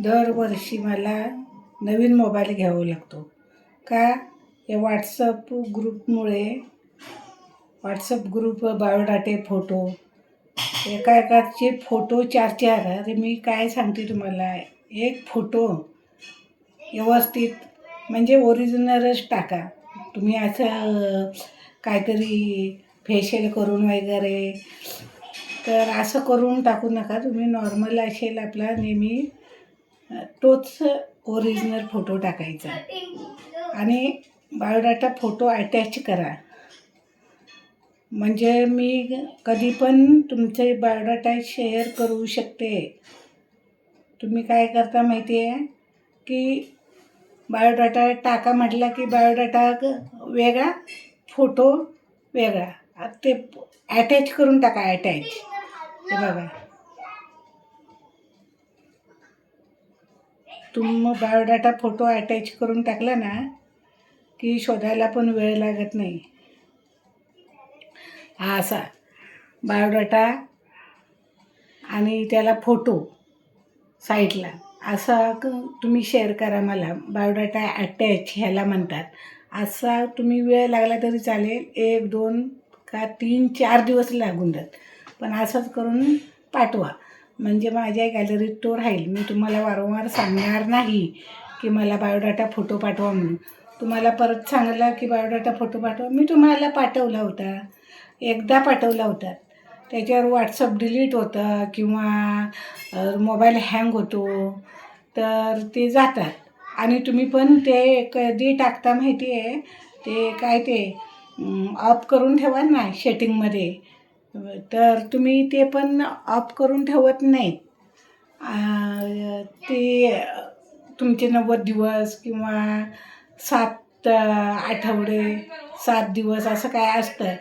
दरवर्षी मला नवीन मोबाईल घ्यावा लागतो का या व्हॉट्सअप ग्रुप बायोडाटे फोटो एकाचे फोटो 4-4. अरे मी काय सांगते तुम्हाला, एक फोटो व्यवस्थित म्हणजे ओरिजिनलच टाका. तुम्ही असं काहीतरी फेशियल करून वगैरे तर असं करून टाकू नका. तुम्ही नॉर्मल असेल आपला नेहमी तोच ओरिजिनल फोटो टाकायचा आणि बायोडाटा फोटो अटॅच करा. म्हणजे मी कधी पण तुमचे बायोडाटा शेअर करू शकते. तुम्ही काय करता माहिती आहे की बायोडाटा टाका म्हटलं की बायोडाटा वेगळा, फोटो वेगळा, ते अटॅच करून टाका. अटॅच हे बघा, तुम्ही बायोडाटा फोटो अटॅच करून टाकला ना की शोधायला पण वेळ लागत नाही. हा असा बायोडाटा आणि त्याला फोटो साईडला असा तुम्ही शेअर करा मला. बायोडाटा अटॅच ह्याला म्हणतात. असा तुम्ही वेळ लागला तरी चालेल, 1, 2 का 3, 4 दिवस लागून जात, पण असंच करून पाठवा. म्हणजे माझ्या गॅलरीत तो राहील. मी तुम्हाला वारंवार सांगणार नाही की मला बायोडाटा फोटो पाठवा म्हणून. तुम्हाला परत सांगितलं की बायोडाटा फोटो पाठवा. मी तुम्हाला पाठवला होता, एकदा पाठवला होता. त्याच्यावर व्हॉट्सअप डिलीट होतं किंवा मोबाईल हँग होतो तर ते जातात आणि तुम्ही पण ते कधी टाकता माहिती आहे, ते काय ते ऑफ करून ठेवा ना सेटिंगमध्ये, तर तुम्ही ते पण ऑफ करून ठेवत नाहीत. ते तुमचे 90 दिवस किंवा 7 आठवडे 7 दिवस असं काय असतं,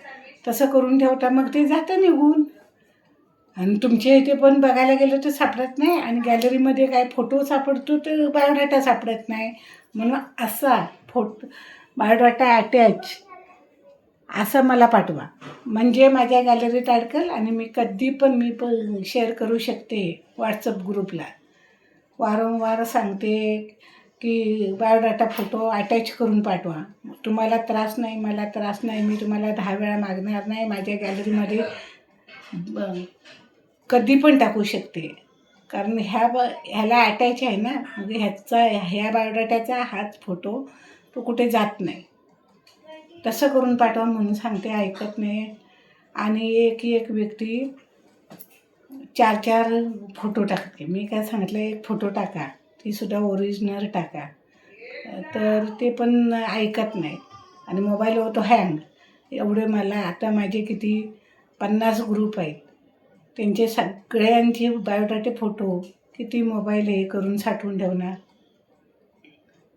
तसं करून ठेवता. मग ते जातं निघून आणि तुमच्या इथे पण बघायला गेलं तर सापडत नाही आणि गॅलरीमध्ये काय फोटो सापडतो तर बायोडाटा सापडत नाही. म्हणून असा बायोडाटा अटॅच असं मला पाठवा, म्हणजे माझ्या गॅलरीत अडकल आणि मी कधी पण शेअर करू शकते व्हॉट्सअप ग्रुपला. वारंवार सांगते की बायोडाटा फोटो अटॅच करून पाठवा. तुम्हाला त्रास नाही, मला त्रास नाही. मी तुम्हाला 10 वेळा मागणार नाही. माझ्या गॅलरीमध्ये कधी पण टाकू शकते, कारण ह्याला अटॅच आहे ना. म्हणजे ह्या बायोडाट्याचा हाच फोटो तो कुठे जात नाही. तसं करून पाठवा म्हणून सांगते, ऐकत नाही. आणि एक व्यक्ती 4-4 फोटो टाकते. मी काय सांगितलं, एक फोटो टाका, ती सुद्धा ओरिजिनल टाका, तर ते पण ऐकत नाही आणि मोबाईल होतो हँग. एवढे मला आता माझे किती 50 ग्रुप आहेत, त्यांचे सगळ्यांचे बायोडाटे फोटो किती मोबाईल हे करून साठवून ठेवणार.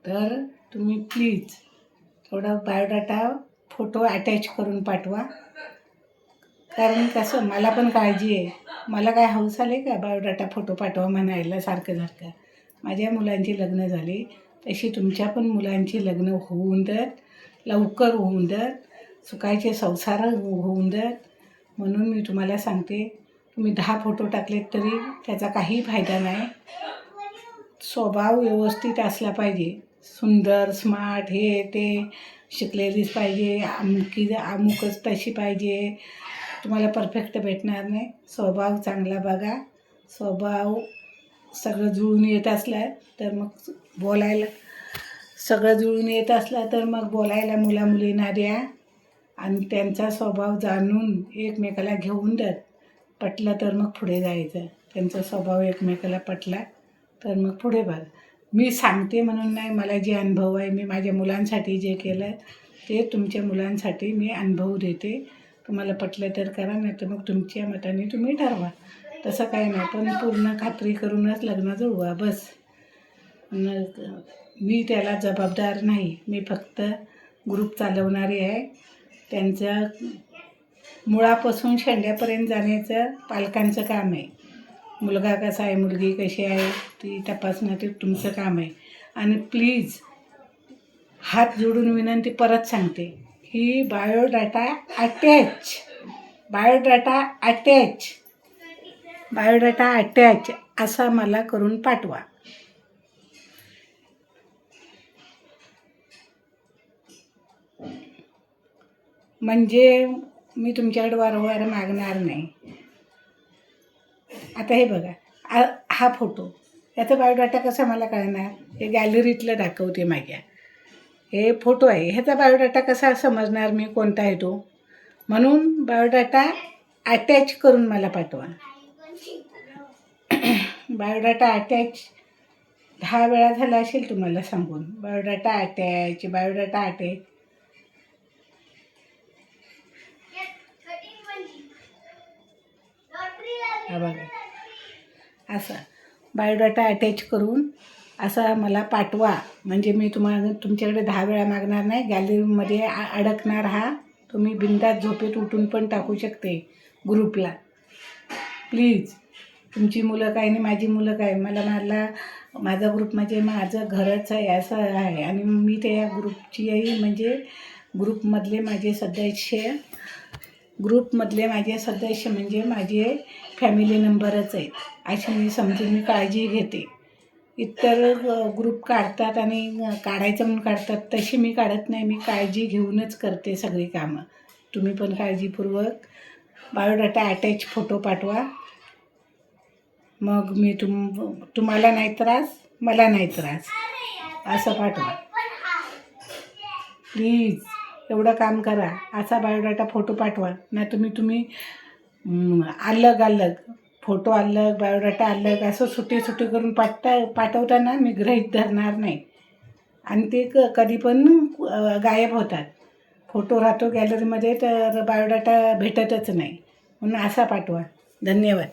तर तुम्ही प्लीज थोडा बायोडाटा फोटो अटॅच करून पाठवा. कारण कसं मला पण काळजी आहे. मला काय हौस आले का बायोडाटा फोटो पाठवा म्हणायला सारखं. माझ्या मुलांची लग्न झाली, तशी तुमच्या पण मुलांची लग्न होऊन देत, लवकर होऊन देत, सुखाचे संसार होऊन देत. म्हणून मी तुम्हाला सांगते, तुम्ही 10 फोटो टाकलेत तरी त्याचा काही फायदा नाही. स्वभाव व्यवस्थित असला पाहिजे, सुंदर, स्मार्ट, हे ते शिकलेलीच पाहिजे, अमुकच तशी पाहिजे, तुम्हाला परफेक्ट भेटणार नाही. स्वभाव चांगला बघा. स्वभाव सगळं जुळून येत असला तर मग बोलायला मुलामुलींना द्या आणि त्यांचा स्वभाव जाणून एकमेकाला घेऊन द्या. पटलं तर मग पुढे जायचं. त्यांचा स्वभाव एकमेकाला पटला तर मग पुढे बघा. मी सांगते म्हणून नाही, मला जे अनुभव आहे, मी माझ्या मुलांसाठी जे केलं ते तुमच्या मुलांसाठी मी अनुभव देते. तुम्हाला पटलं तर करा, नाही तर मग तुमच्या मताने तुम्ही ठरवा. तसं काही नाही, पण पूर्ण खात्री करूनच लग्न जुळवा बस. मी त्याला जबाबदार नाही. मी फक्त ग्रुप चालवणारी आहे. त्यांच्या मुळापासून शेंड्यापर्यंत जाण्याचं पालकांचं काम आहे. मुलगा कसा आहे, मुलगी कशी आहे ती तपासणं ते तुमचं काम आहे. आणि प्लीज हात जोडून विनंती परत सांगते, ही बायोडाटा अटॅच असा मला करून पाठवा. म्हणजे मी तुमच्याकडे वारंवार मागणार नाही. आता हे बघा, हा फोटो, याचा बायोडाटा कसा मला कळणार? हे गॅलरीतलं दाखवते माझ्या. हे फोटो आहे, ह्याचा बायोडाटा कसा समजणार मी कोणता आहे तो? म्हणून बायोडाटा अटॅच करून मला पाठवा. बायोडाटा अटॅच 10 वेळा झाला असेल तुम्हाला सांगून. Biodata attach, biodata attach. हा बघा, असा बायोडाटा अटॅच करून असा मला पाठवा. म्हणजे मी तुमच्याकडे 10 वेळा मागणार नाही. गॅलरीमध्ये अडकणार हा. तुम्ही बिनधास्त झोपेत उठून पण टाकू शकते ग्रुपला. प्लीज, तुमची मुलं काय आणि माझी मुलं काय, माझा ग्रुप म्हणजे माझं घरच आहे असं आहे. आणि मी त्या ग्रुपची म्हणजे ग्रुपमधले माझे सदस्य म्हणजे माझे फॅमिली मेंबरच आहेत अशी मी समजून मी काळजी घेते. इतर ग्रुप काढतात आणि काढायचं म्हणून काढतात, तशी मी काढत नाही. मी काळजी घेऊनच करते सगळी कामं. तुम्ही पण काळजीपूर्वक बायोडाटा अटॅच फोटो पाठवा. मग मी तुम्हाला नाही त्रास, मला नाही त्रास, असं पाठवा. प्लीज एवढं काम करा. असा बायोडाटा फोटो पाठवा. नाही तुम्ही अलग फोटो अलग, बायोडाटा अलग असं सुटी करून पाठवताना मी गृहीत धरणार नाही. आणि ते कधी पण गायब होतात. फोटो राहतो गॅलरीमध्ये तर बायोडाटा भेटतच नाही. म्हणून असा पाठवा. धन्यवाद.